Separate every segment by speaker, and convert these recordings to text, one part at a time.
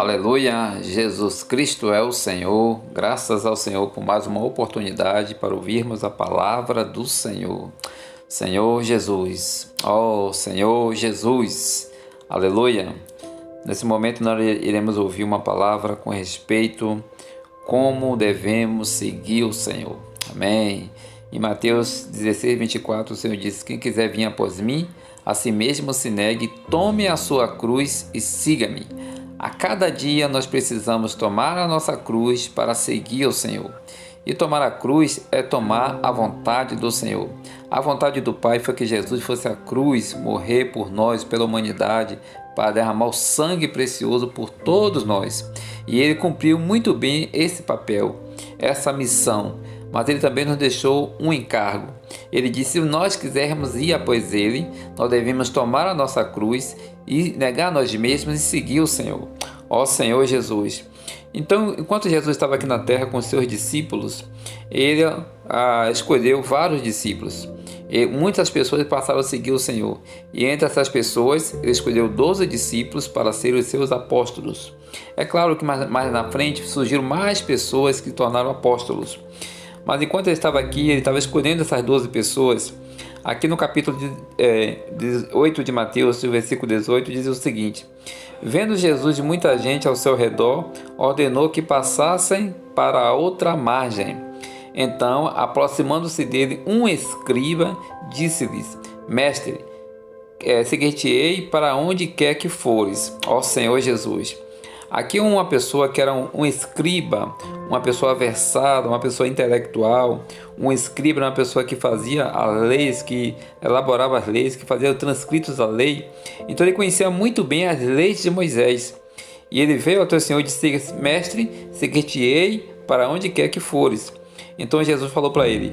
Speaker 1: Aleluia, Jesus Cristo é o Senhor, graças ao Senhor por mais uma oportunidade para ouvirmos a palavra do Senhor. Senhor Jesus, ó Senhor Jesus, aleluia. Nesse momento nós iremos ouvir uma palavra com respeito como devemos seguir o Senhor. Amém. Em Mateus 16:24 o Senhor diz: quem quiser vir após mim, a si mesmo se negue, tome a sua cruz e siga-me. A cada dia nós precisamos tomar a nossa cruz para seguir o Senhor. E tomar a cruz é tomar a vontade do Senhor. A vontade do Pai foi que Jesus fosse à cruz, morrer por nós, pela humanidade, para derramar o sangue precioso por todos nós. E Ele cumpriu muito bem esse papel, essa missão. Mas Ele também nos deixou um encargo. Ele disse: se nós quisermos ir após Ele, nós devemos tomar a nossa cruz e negar nós mesmos e seguir o Senhor. Ó Senhor Jesus! Então, enquanto Jesus estava aqui na terra com os seus discípulos, Ele escolheu vários discípulos. E muitas pessoas passaram a seguir o Senhor. E entre essas pessoas, Ele escolheu 12 discípulos para serem os seus apóstolos. É claro que mais na frente surgiram mais pessoas que tornaram apóstolos. Mas enquanto ele estava aqui, ele estava escolhendo essas 12 pessoas. Aqui no capítulo 18 de Mateus, no versículo 18, diz o seguinte: vendo Jesus e muita gente ao seu redor, ordenou que passassem para a outra margem. Então, aproximando-se dele, um escriba disse-lhes: mestre, seguir-te-ei para onde quer que fores, ó Senhor Jesus. Aqui uma pessoa que era um escriba, uma pessoa versada, uma pessoa intelectual. Um escriba era uma pessoa que fazia as leis, que elaborava as leis, que fazia transcritos da lei. Então ele conhecia muito bem as leis de Moisés. E ele veio ao teu Senhor e disse: mestre, seguir-te-ei para onde quer que fores. Então Jesus falou para ele,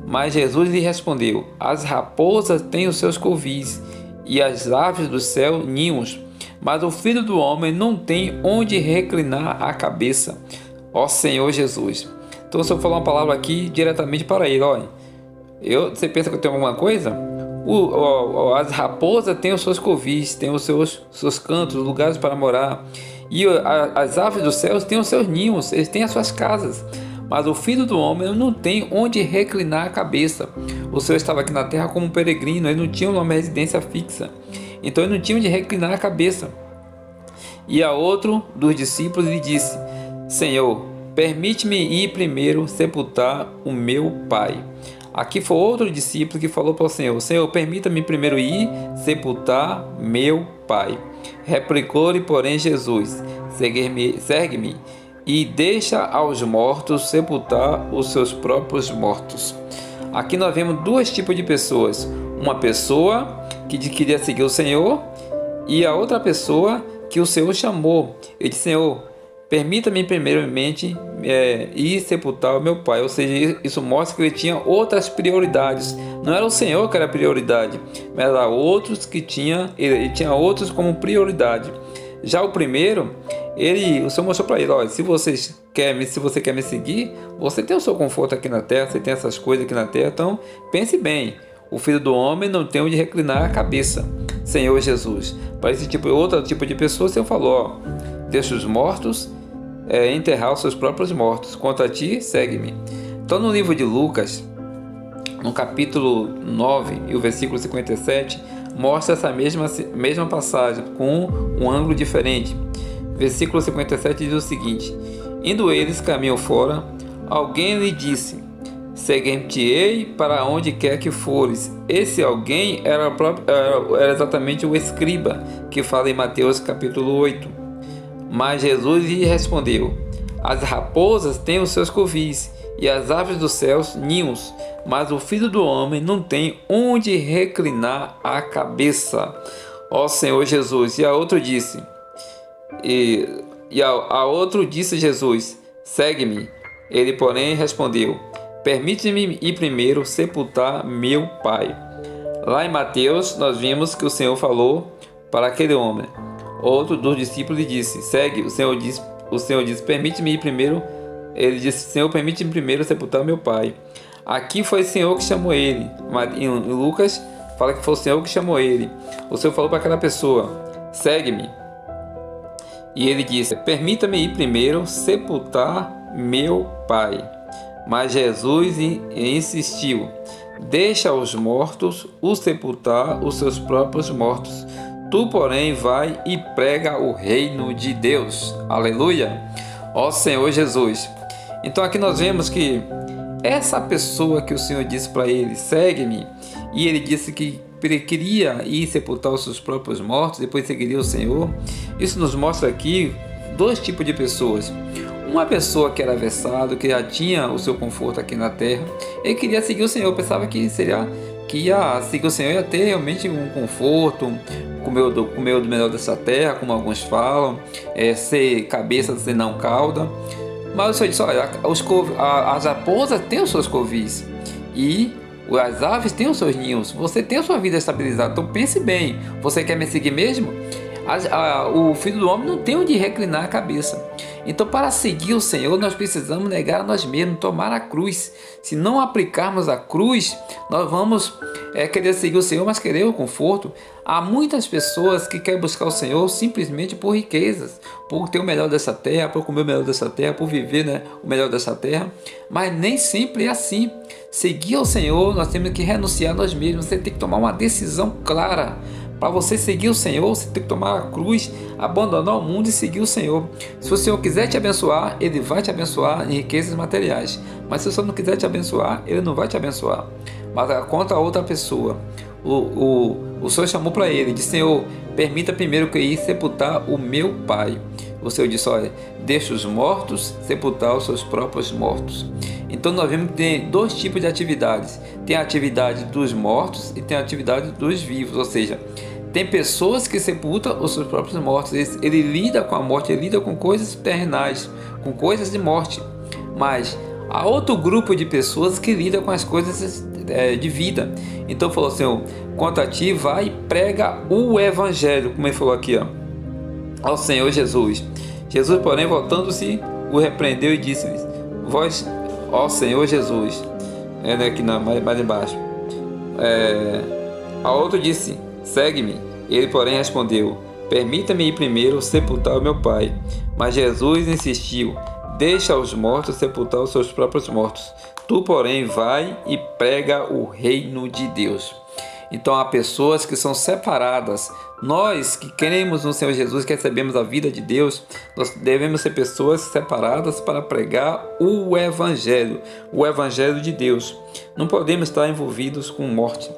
Speaker 1: mas Jesus lhe respondeu: as raposas têm os seus covis e as aves do céu ninhos, mas o Filho do Homem não tem onde reclinar a cabeça. Ó Senhor Jesus! Então, se eu falar uma palavra aqui diretamente para ele, olha, você pensa que eu tenho alguma coisa? As raposas têm os seus covis, têm os seus cantos, lugares para morar. E as aves dos céus têm os seus ninhos, eles têm as suas casas. Mas o Filho do Homem não tem onde reclinar a cabeça. O Senhor estava aqui na terra como um peregrino, ele não tinha uma residência fixa. Então ele não tinha onde reclinar a cabeça. E a outro dos discípulos lhe disse: Senhor, permite-me ir primeiro sepultar o meu pai. Aqui foi outro discípulo que falou para o Senhor: Senhor, permita-me primeiro ir sepultar meu pai. Replicou-lhe, porém, Jesus: segue-me e deixa aos mortos sepultar os seus próprios mortos. Aqui nós vemos dois tipos de pessoas: uma pessoa que queria seguir o Senhor e a outra pessoa que o Senhor chamou. Ele disse: Senhor, permita-me primeiramente ir sepultar o meu pai. Ou seja, isso mostra que ele tinha outras prioridades. Não era o Senhor que era a prioridade, mas era outros que ele tinha outros como prioridade. Já o primeiro, o Senhor mostrou para ele: olha, se você quer me seguir, você tem o seu conforto aqui na terra, você tem essas coisas aqui na terra, então pense bem. O Filho do Homem não tem onde reclinar a cabeça. Senhor Jesus. Para esse outro tipo de pessoa, o Senhor falou: deixa os mortos enterrar os seus próprios mortos. Quanto a ti, segue-me. Então, no livro de Lucas, no capítulo 9 e o versículo 57, mostra essa mesma passagem com um ângulo diferente. Versículo 57 diz o seguinte: indo eles caminho fora, alguém lhe disse: seguir-te-ei para onde quer que fores. Esse alguém era exatamente o escriba que fala em Mateus capítulo 8. Mas Jesus lhe respondeu: as raposas têm os seus covis e as aves dos céus ninhos, mas o Filho do Homem não tem onde reclinar a cabeça. Ó Senhor Jesus! E a outro disse, a outro disse Jesus: segue-me. Ele, porém, respondeu: permite-me ir primeiro sepultar meu pai. Lá em Mateus, nós vimos que o Senhor falou para aquele homem. Outro dos discípulos lhe disse: segue. O Senhor disse: permite-me ir primeiro. Ele disse: Senhor, permite-me primeiro sepultar meu pai. Aqui foi o Senhor que chamou ele. Em Lucas, fala que foi o Senhor que chamou ele. O Senhor falou para aquela pessoa: segue-me. E ele disse: permita-me ir primeiro sepultar meu pai. Mas Jesus insistiu: deixa os mortos o sepultar os seus próprios mortos. Tu, porém, vai e prega o reino de Deus. Aleluia! Ó Senhor Jesus. Então aqui nós vemos que essa pessoa que o Senhor disse para ele: segue-me, e ele disse que queria ir sepultar os seus próprios mortos, depois seguiria o Senhor. Isso nos mostra aqui dois tipos de pessoas. Uma pessoa que era versado, que já tinha o seu conforto aqui na terra, ele queria seguir o Senhor, pensava que ia seguir o Senhor, ia ter realmente um conforto, comer o melhor dessa terra, como alguns falam, ser cabeça, ser não cauda. Mas o Senhor disse: olha, as raposas têm os seus covis e as aves têm os seus ninhos, você tem a sua vida estabilizada, então pense bem, você quer me seguir mesmo? O Filho do Homem não tem onde reclinar a cabeça. Então, para seguir o Senhor, nós precisamos negar a nós mesmos, tomar a cruz. Se não aplicarmos a cruz, nós vamos querer seguir o Senhor, mas querer o conforto. Há muitas pessoas que querem buscar o Senhor simplesmente por riquezas, por ter o melhor dessa terra, por comer o melhor dessa terra, por viver o melhor dessa terra, mas nem sempre é assim. Seguir ao Senhor, nós temos que renunciar a nós mesmos, você tem que tomar uma decisão clara. Para você seguir o Senhor, você tem que tomar a cruz, abandonar o mundo e seguir o Senhor. Se o Senhor quiser te abençoar, Ele vai te abençoar em riquezas materiais. Mas se o Senhor não quiser te abençoar, Ele não vai te abençoar. Mas conta a outra pessoa. O Senhor chamou para ele, disse: Senhor, permita primeiro que eu ir sepultar o meu pai. O Senhor disse: olha, deixa os mortos sepultar os seus próprios mortos. Então nós vemos que tem dois tipos de atividades. Tem a atividade dos mortos e tem a atividade dos vivos. Ou seja, tem pessoas que sepultam os seus próprios mortos. Ele lida com a morte, ele lida com coisas terrenais, com coisas de morte. Mas há outro grupo de pessoas que lida com as coisas de vida. Então falou: Senhor, quanto a ti, vai e prega o evangelho, como ele falou aqui, ao Senhor Jesus. Jesus, porém, voltando-se, o repreendeu e disse-lhes: vós, ó Senhor Jesus, aqui mais embaixo. A outro disse: segue-me. Ele, porém, respondeu: permita-me ir primeiro sepultar o meu pai. Mas Jesus insistiu: deixa os mortos sepultar os seus próprios mortos. Tu, porém, vai e prega o reino de Deus. Então há pessoas que são separadas. Nós que cremos no Senhor Jesus, que recebemos a vida de Deus, nós devemos ser pessoas separadas para pregar o Evangelho de Deus. Não podemos estar envolvidos com morte.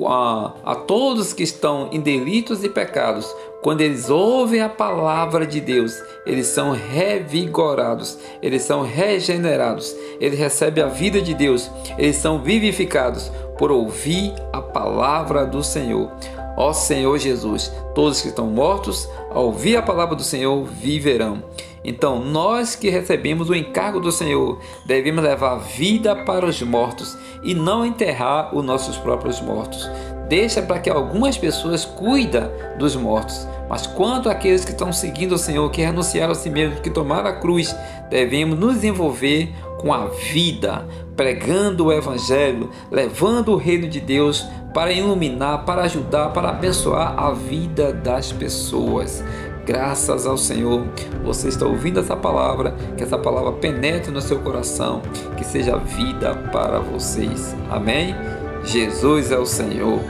Speaker 1: A todos que estão em delitos e pecados, quando eles ouvem a palavra de Deus, eles são revigorados, eles são regenerados, eles recebem a vida de Deus, eles são vivificados por ouvir a palavra do Senhor. Ó Senhor Jesus, todos que estão mortos, ao ouvir a palavra do Senhor, viverão. Então, nós que recebemos o encargo do Senhor, devemos levar vida para os mortos e não enterrar os nossos próprios mortos. Deixa para que algumas pessoas cuidem dos mortos. Mas quanto àqueles que estão seguindo o Senhor, que renunciaram a si mesmos, que tomaram a cruz, devemos nos envolver com a vida, pregando o Evangelho, levando o reino de Deus para iluminar, para ajudar, para abençoar a vida das pessoas. Graças ao Senhor, você está ouvindo essa palavra, que essa palavra penetre no seu coração, que seja vida para vocês. Amém? Jesus é o Senhor.